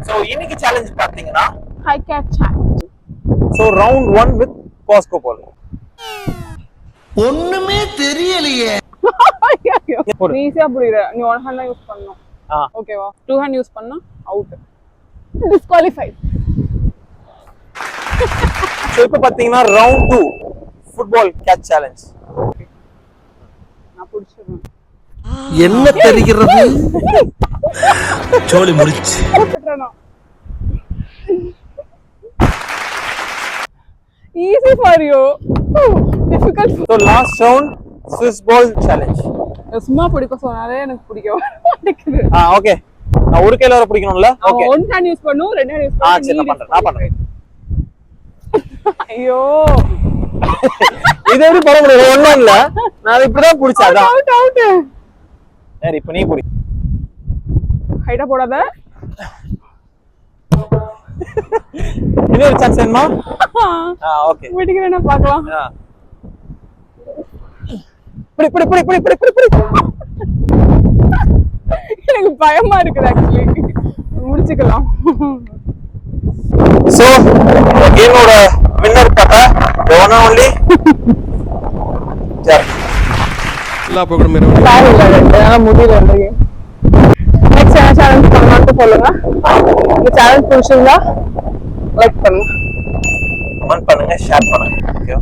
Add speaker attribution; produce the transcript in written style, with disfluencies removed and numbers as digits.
Speaker 1: So இன்னைக்கு challenge பாத்தீங்கன்னா
Speaker 2: high gate challenge.
Speaker 1: So round 1 with பாஸ்கோ பால்.
Speaker 3: ஒண்ணுமே தெரியலையே.
Speaker 2: ஈஸியா புரியுற. நீ ஒன் ஹேண்ட் தான் யூஸ் பண்ணனும். ஓகேவா? டூ ஹேண்ட் யூஸ் பண்ணா அவுட். டிஸ்குவாலிஃபைட்.
Speaker 1: சோ இப்போ பாத்தீங்கன்னா ரவுண்ட் 2 ஃபுட்பால் கேட்ச் சேலஞ்ச்.
Speaker 2: நான் புடிச்சிடுறேன்.
Speaker 3: என்ன தெரிகிறது? சோலி முடிச்சு.
Speaker 2: Easy for you. Difficult.
Speaker 1: So last round Swiss ball challenge.
Speaker 2: சும்மா பிடிக்க சொன்னாலே எனக்கு பிடிக்க மாட்டேங்குது.
Speaker 1: ஓகே. நான் ஒரு கையில வர பிடிக்கணும்ல? ஓகே.
Speaker 2: ஒன் ஹேண்ட் யூஸ் பண்ணனும், ரெண்டு ஹேண்ட் யூஸ் பண்ணனும்.
Speaker 1: சரி நான் பண்றேன்.
Speaker 2: ஐயோ.
Speaker 1: இது எப்படி பண்ண முடியும்? ஒண்ணும் இல்ல. நான் இப்படிதான் புடிச்சாதான்.
Speaker 2: அவுட்.
Speaker 1: சரி இப்போ நீ புடி.
Speaker 2: ஹைட்டா போடாத.
Speaker 1: இன்னொரு சான்ஸ் வேணுமா? ஓகே.
Speaker 2: விட்டுக்கிறேன்னா பார்க்கலாம்.
Speaker 1: புடி.
Speaker 2: எனக்கு பயமா இருக்குது ஆக்சுவலி. முடிச்சுக்கலாம்.
Speaker 1: சோ கேமோட வின்னர் பார்த்தா one only ஜார்.
Speaker 3: எல்லா ப்ரோகிராம்
Speaker 2: என்னால முடியல இந்த கேம். நெக்ஸ்ட் என்ன சேலஞ்ச் பண்ணலாம்னு சொல்லுங்க. இந்த சேலஞ்ச் பிடிச்சிருந்தா லைக் பண்ணுங்க,
Speaker 1: கமெண்ட் பண்ணுங்க, ஷேர் பண்ணுங்க. ஓகே.